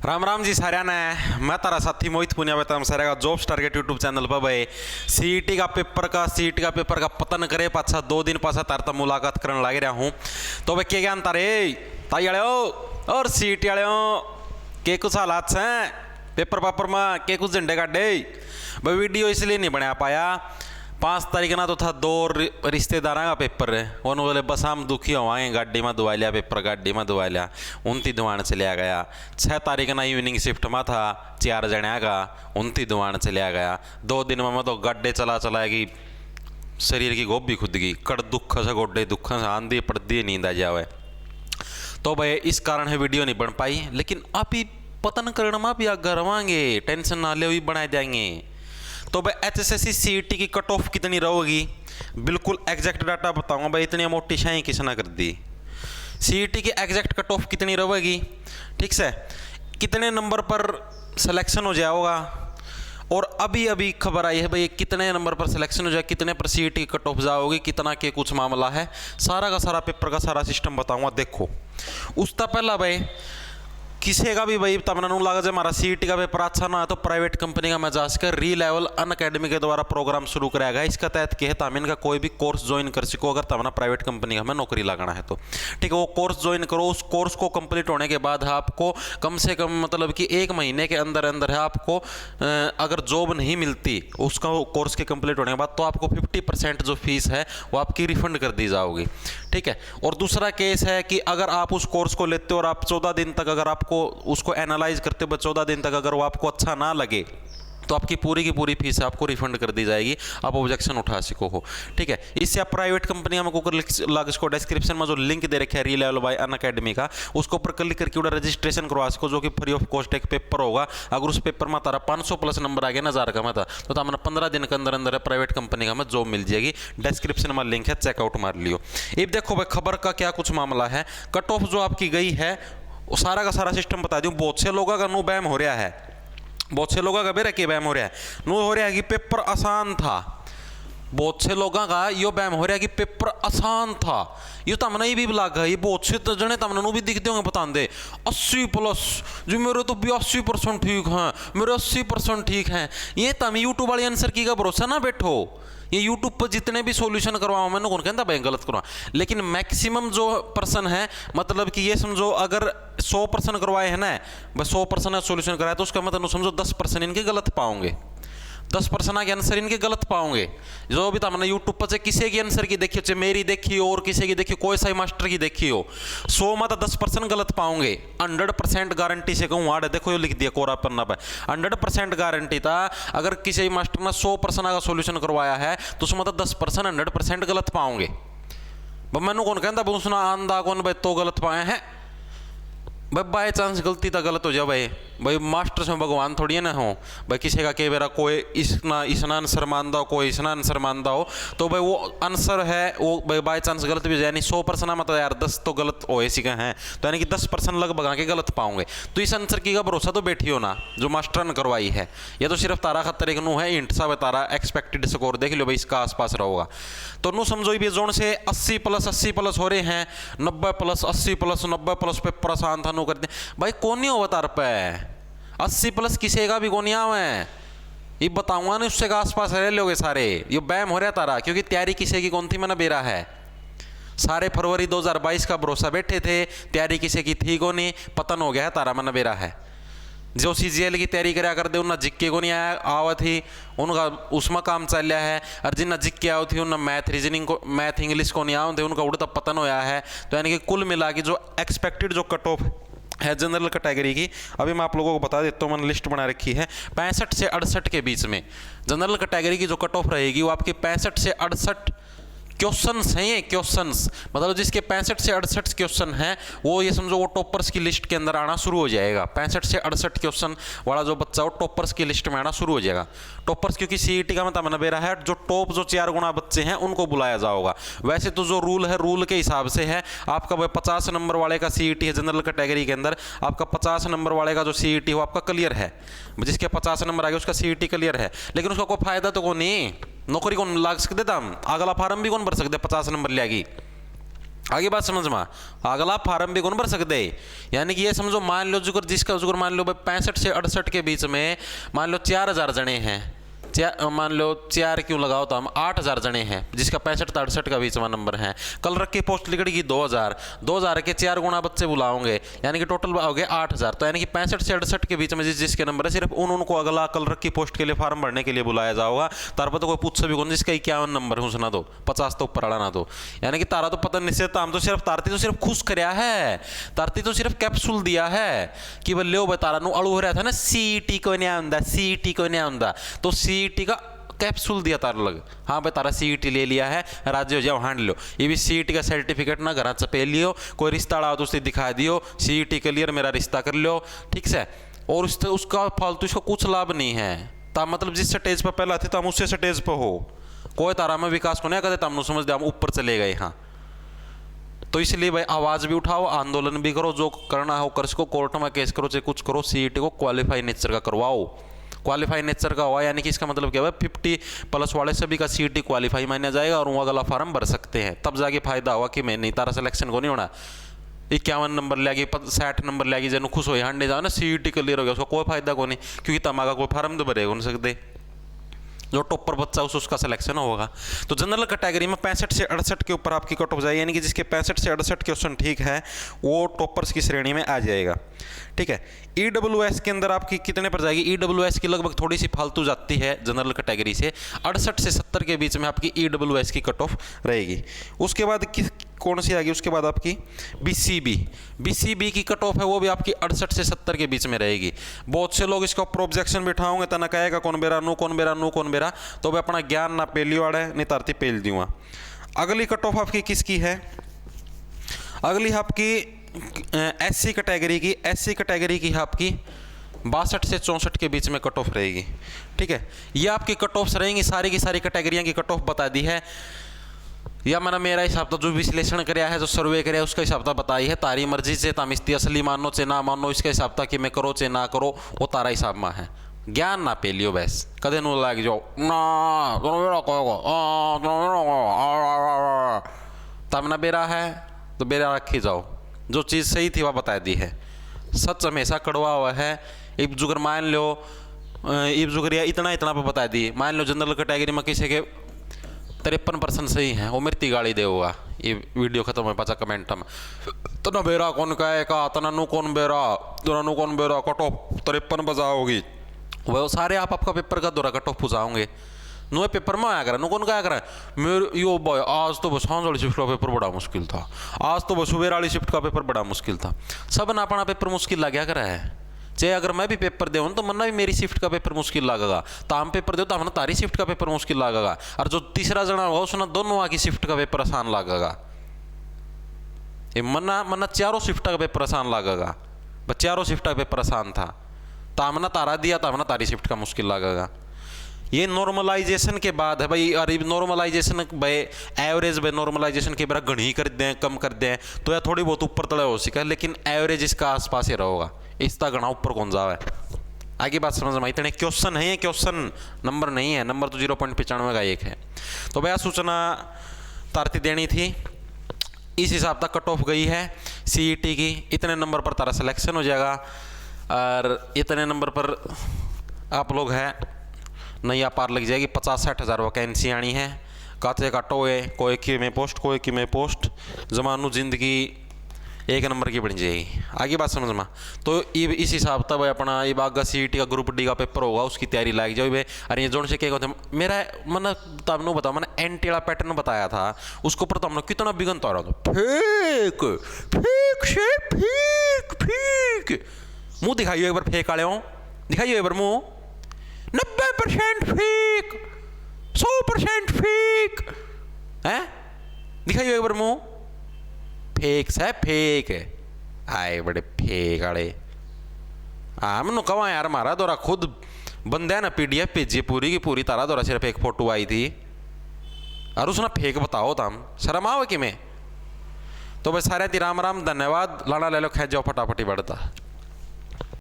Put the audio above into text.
राम राम जी साऱ्या ने मैं तारा साथी मोहित पुनिया बताऊँ सारे का जॉब्स टारगेट यूट्यूब चैनल पर भाई सीईटी का पेपर का पतन करे पाछा 2 दिन पाछा तार मुलाकात करने लग रहा हूँ। तो भाई क्या ज्ञान तारे ताई आले और सीईटी आले के कुछ हालात हैं पेपर पापर में के कुछ झंडे काटे भाई वीडियो इसलिए नहीं बना पाया। 5 तारीख ना तो था 2 रिश्तेदार का पेपर है उन्होंने बोले बस हम दुखी होवाएंगे गाड़ी में दुआ लिया पेपर गाड़ी में दुआ लिया 29 दुआन चलिया गया। 6 तारीख ना इवनिंग शिफ्ट में था 4 जने का 29 दुआन चलिया गया। 2 दिन में तो गाड्डे चला कि शरीर की गोभी खुद की कड़ दुख से गोड्डे दुख से आंधी पड़ती नींद आ जावे। तो भाई इस कारण है वीडियो नहीं बन पाई, लेकिन आप ही पतन करने में भी आगे रवांगे टेंशन ना ले बनाए जाएंगे। तो भाई एचएसएससी सीईटी की कट ऑफ कितनी रहेगी बिल्कुल एग्जैक्ट डाटा बताऊंगा भाई। इतनी मोटी शाही किसने कर दी सीईटी की एग्जैक्ट कट ऑफ कितनी रहेगी ठीक से कितने नंबर पर सिलेक्शन हो जाएगा। और अभी अभी खबर आई है भाई कितने नंबर पर सिलेक्शन हो जाए कितने पर सीईटी की कट ऑफ जाओगी कितना के कुछ मामला है सारा का सारा पेपर का सारा सिस्टम बताऊंगा। देखो उसका पहला भाई किसी का भी भाई तमना लगा जाए हमारा सीईटी का पेपर अच्छा ना है तो प्राइवेट कंपनी का मैं जाकर री लेवल अन अकेडमी के द्वारा प्रोग्राम शुरू कराया। इसका तहत क्या है तमिन का कोई भी कोर्स ज्वाइन कर सको अगर तमना प्राइवेट कंपनी का हमें नौकरी लगाना है तो ठीक है। वो कोर्स ज्वाइन करो, उस कोर्स को कंप्लीट होने के बाद आपको कम से कम मतलब कि 1 महीने के अंदर अंदर है आपको अगर जॉब नहीं मिलती उसका कोर्स के कंप्लीट होने के बाद तो आपको 50% जो फीस है वो आपकी रिफंड कर दी जाओगी ठीक है। और दूसरा केस है कि अगर आप उस कोर्स को लेते हो और आप 14 दिन तक अगर आपको उसको एनालाइज करते हुए 14 दिन तक अगर वो आपको अच्छा ना लगे तो आपकी पूरी की पूरी फीस आपको रिफंड कर दी जाएगी, आप ऑब्जेक्शन उठा सको हो ठीक है। इससे आप प्राइवेट कंपनियों में को लग सको डिस्क्रिप्शन में जो लिंक दे रखे है री लेवल बाय अन अकेडमी का उसको ऊपर क्लिक करके उड़ा रजिस्ट्रेशन करवा सको जो कि फ्री ऑफ कॉस्ट एक पेपर होगा। अगर उस पेपर में तारा 500 प्लस नंबर आ गया ना 1000 का मैं था तो मैंने 15 दिन के अंदर अंदर प्राइवेट कंपनी का में जॉब मिल जाएगी। डिस्क्रिप्शन में लिंक है चेकआउट मार लियो। अब देखो भाई खबर का क्या कुछ मामला है। कट ऑफ जो आपकी गई है वो सारा का सारा सिस्टम बता दूं। बहुत से लोगों का नो बैम हो रहा है, बहुत से लोगों का बेरा के बैम हो रहा है नो हो रहा है कि पेपर आसान था। बहुत से लोगों का यो बैम हो रहा है कि पेपर आसान था। ये तो हमने भी लगा ये बहुत से जने तमने नो भी दिखते होंगे बता दे 80+ जो मेरे तो 82% ठीक हैं मेरे 80% ठीक हैं। ये तम यूट्यूब वाले आंसर की का भरोसा ना बैठो। ये यूट्यूब पर जितने भी सॉल्यूशन करवाओ मैंने कौन कहता भाई गलत करवा, लेकिन मैक्सिमम जो पर्सन है मतलब कि ये समझो अगर 100% करवाए हैं ना बस 100% सॉल्यूशन कराए तो उसका मतलब समझो 10% इनके गलत पाओगे, 10% के आंसर इनके गलत पाओगे। जो भी हमने यूट्यूब पर से किसी की आंसर की देखी हो मेरी देखी हो और किसी की देखी हो कोई सा मास्टर की देखी हो 100 में तो 10% गलत पाओगे। 100% गारंटी से कहूँ आड़े देखो ये लिख दिया कोरा पन्ना पे 100% गारंटी था। अगर किसी मास्टर ने 100% का सोल्यूशन करवाया है तो उसमें तो 10% 100% गलत पाओगे। मैनू कौन कहता उसने आंदा कौन भाई तो गलत पाए हैं भाई बाय चांस गलती तो गलत हो जाए भाई मास्टर से भगवान थोड़ी ना हो भाई। किसी का कई बार कोई इसना आंसर मानता हो कोई इसना आंसर मानता हो तो भाई वो आंसर है वो भाई बाय चांस गलत भी यानी 100% मतलब यार 10 तो गलत हो ऐसी का है तो यानी कि 10% लगभग आके गलत पाओगे। तो इस आंसर की का भरोसा तो बैठी हो ना जो मास्टर ने करवाई है। ये तो सिर्फ तारा खतर एक नो है इंट सा तारा एक्सपेक्टेड स्कोर देख लो भाई इसका आसपास रहोगा तो नो समझो ये जोन से 80+ हो रहे हैं 90+ 80+ 90+ पेपर आसान था नो करते भाई कौन नहीं हो तार पे 80+ किसी का भी कौन आवे ये बताऊंगा ना उससे का आसपास रह लोगे सारे। ये बैम हो रहा तारा क्योंकि तैयारी किसी की कौन थी मैंने बेरा है सारे फरवरी 2022 का भरोसा बैठे थे तैयारी किसी की थी को नहीं पतन हो गया है तारा मैंने बेरा है। जो सीजीएल की तैयारी कराया करते उन्हें जिक्के को नहीं आया आवा थी उनका उसमें काम चल रहा है और जिन्हें जिक्के आओ थी उन्हें मैथ रीजनिंग को मैथ इंग्लिश को नहीं आते उनका उड़ता पतन होया है। तो यानी कि कुल मिला के जो एक्सपेक्टेड जो कट ऑफ है जनरल कैटेगरी की अभी मैं आप लोगों को बता देता हूँ मैंने लिस्ट बना रखी है 65 से 68 के बीच में जनरल कैटेगरी की जो कट ऑफ रहेगी वो आपकी 65 से 68 क्वेश्चंस हैं। ये क्वेश्चंस मतलब जिसके 65 से 68 क्वेश्चन हैं वो ये समझो वो टॉपर्स की लिस्ट के अंदर आना शुरू हो जाएगा। 65 से 68 क्वेश्चन वाला जो बच्चा वो टॉपर्स की लिस्ट में आना शुरू हो जाएगा। टॉपर्स क्योंकि सीईटी का मतलब बेरा है जो टॉप जो 4 गुना बच्चे हैं उनको बुलाया जाएगा। वैसे तो जो रूल है रूल के हिसाब से है आपका भाई 50 नंबर वाले का सीईटी है जनरल कैटेगरी के अंदर आपका 50 नंबर वाले का जो सीईटी है वो आपका क्लियर है। जिसके 50 नंबर आ गए उसका सीईटी क्लियर है लेकिन उसका कोई फायदा तो कोई नहीं नौकरी कौन लाग सकते था अगला फार्म भी कौन भर सकते 50 नंबर लियागी आगे बात समझ में, अगला फार्म भी कौन भर सकते, यानी कि ये समझो मान लो जुगर जिसका जुगर मान लो 65 से 68 के बीच में मान लो 4000 जने हैं, मान लो 4 क्यों लगाओ तो हम 8000 जने हैं जिसका 65 से 68 का बीच में नंबर है। कल रख की पोस्ट लिखड़ेगी 2000 के 4 गुना बच्चे बुलाओगे यानी कि टोटल हो गए 8000। तो यानी कि 65 से 68 के बीच में जिसके नंबर है सिर्फ उनको अगला कल रख की पोस्ट के लिए फार्म भरने के लिए बुलाया जाओगा। तार पर तो कोई पूछ भी कौन जिसका 51 नंबर है उसना दो 50 तो ऊपर आना ना दो, यानी कि तारा तो पता निश्चित हम तो सिर्फ तारती तो सिर्फ खुश कराया है, तारती तो सिर्फ कैप्सूल दिया है कि बल्ले हो तारा नु अड़ू हो रहा था ना सीटी को नहीं आंदा सीटी को नहीं आंदा, तो सीटी का कैप्सूल दिया तार लग। हाँ भाई तारा सीईटी ले लिया है राज्य हो जाओ हांड लो, ये भी सीईटी का सर्टिफिकेट ना घर चपे लियो, कोई रिश्ता आओ तो उसे दिखा दियो सीईटी क्लियर मेरा रिश्ता कर लो ठीक से। और उसका फालतू इसका कुछ लाभ नहीं है, ता मतलब जिस स्टेज पर पहला थे तो हम उससे स्टेज पर हो, कोई तारा में विकास को नहीं कहते हम समझते हम ऊपर चले गए। हाँ तो इसलिए भाई आवाज़ भी उठाओ, आंदोलन भी करो, जो करना हो कर सको, कोर्ट में केस करो चाहे कुछ करो, सीईटी को क्वालिफाई नेचर का करवाओ। क्वालिफाई नेचर का हुआ यानी कि इसका मतलब क्या है 50+ वाले सभी का सीईटी क्वालिफाई माना जाएगा और वो अगला फार्म भर सकते हैं, तब जाके फायदा हुआ कि मैं नहीं तारा सिलेक्शन को नहीं होना। 51 नंबर लेगी 60 नंबर लेगी जन खुश हो हांडे जाओ ना सीईटी क्लियर हो गया उसका कोई फायदा को नहीं, क्योंकि तमागा कोई फार्म तो भरेगा नहीं सकते, जो टॉपर बच्चा उसका सिलेक्शन होगा। तो जनरल कैटेगरी में 65 से 68 के ऊपर आपकी कट ऑफ जाएगी, यानी कि जिसके 65 से 68 क्वेश्चन ठीक है वो टॉपर्स की श्रेणी में आ जाएगा। ठीक है, ईडब्ल्यूएस के अंदर आपकी कितने पर जाएगी, ईडब्ल्यूएस की लगभग थोड़ी सी फालतू जाती है जनरल कैटेगरी से, 68 से 70 के बीच में आपकी ईडब्ल्यूएस की कट ऑफ रहेगी। उसके बाद कौन सी आएगी, उसके बाद आपकी बीसीबी की कट ऑफ है वो भी आपकी 68 से 70 के बीच में रहेगी। बहुत से लोग इसका ऊपर ऑब्जेक्शन बिठाओगे तना कहेगा कौन बेरा नू कौन बेरा नू कौन बेरा, तो वह अपना ज्ञान ना पेली वाड़ा है नहीं तारती पेल दूंगा। अगली कट ऑफ आपकी किसकी है, अगली आपकी एससी कैटेगरी की आपकी 62 से 64 के बीच में कट ऑफ रहेगी। ठीक है, ये आपकी कट ऑफ्स रहेंगी, सारी की सारी कैटेगरियाँ की कट ऑफ बता दी है, या मैंने मेरा हिसाब था जो विश्लेषण कराया है जो सर्वे कराया उसका हिसाब था बताई है, तारी मर्जी से ताम इसकी असली मानो चे ना मानो इसका हिसाब था कि मैं करो चे ना करो वो तारा हिसाब में है। ज्ञान ना पे लियो बस कदे नु लाग जाओ ना तब ना बेरा है तो बेरा रखी जाओ, जो चीज़ सही थी वह बता दी है। सच हमेशा कड़वा हुआ है। इब जुगर मान लो इब जुगर या इतना पर बता दी, मान लो जनरल कैटेगरी में किसी के 53% सही है वो मृत्यु गाड़ी दे होगा, ये वीडियो खत्म हो पाचा कमेंट में तना बेरा कौन कहेगा तना नु कौन बेरा कट ऑफ 53 बजाओगी, वह सारे आप आपका पेपर का दौरा कट ऑफ पूछाओगे नो पेपर में आया करा नो कौन क्या करा मेरे यो बॉय आज तो बस वाली शिफ्ट का पेपर बड़ा मुश्किल था, आज तो बस सुबह वाली शिफ्ट का पेपर बड़ा मुश्किल था, सब ना अपना पेपर मुश्किल लग गया करा है। चाहे अगर मैं भी पेपर दूँ तो मन्ना भी मेरी शिफ्ट का पेपर मुश्किल लगेगा, तो हम पेपर दो तो हमने तारी शिफ्ट का पेपर मुश्किल लगेगा, और जो तीसरा जना होगा उसने दोनों आकी शिफ्ट का पेपर आसान लगेगा। ये मन्ना चारों शिफ्ट का पेपर आसान लगेगा, बस चारों शिफ्ट का पेपर आसान था तो हमने तारा दिया तो हमने तारी शिफ्ट का मुश्किल लगेगा। ये नॉर्मलाइजेशन के बाद है भाई, और नॉर्मलाइजेशन भाई एवरेज भाई नॉर्मलाइजेशन के बार घनी कर दें कम कर दें तो यह थोड़ी बहुत ऊपर तले हो सके, लेकिन एवरेज इसका आसपास ही रहेगा, इसका घना ऊपर कौन जावा है। आगे बात समझ में इतने क्वेश्चन है, ये क्वेश्चन नंबर नहीं है, नंबर तो 0.95 का एक है। तो भैया सूचना तारती देनी थी, इस हिसाब तक कट ऑफ गई है सीईटी की, इतने नंबर पर तारा सिलेक्शन हो जाएगा और इतने नंबर पर आप लोग है नैया पार लग जाएगी। 50-60 हज़ार वैकेंसी आनी है, काते काटो है कोई की में पोस्ट जमानू जिंदगी एक नंबर की बन जाएगी। आगे बात समझ में, तो ये इस हिसाब तक अपना ये बागा सीईटी का ग्रुप डी का पेपर होगा उसकी तैयारी लाग जाओ भाई। अरे ये जोन से क्या कहते हैं मेरा मैंने तब बताओ मैंने एंटी वाला पैटर्न बताया था उसके ऊपर तो हमने कितना बिगन तो रहा था फेक मुँह दिखाइए एक बार, फेक आले हो दिखाइए एक बार मुँह, 90% फेक 100% फेक है, दिखाइए एक बार मुँह, फेक है फेक है आए बड़े फेक आड़े। हमने कहा यार हमारा दौरा खुद बंदे ना PDF भेजिए पूरी की पूरी, तारा दौरा सिर्फ एक फोटो आई थी और उसने फेक बताओ था, हम शर्म आओ कि मैं। तो बस सारे राम राम धन्यवाद, लाना ले लो खैर जाओ फटाफटी बढ़ता।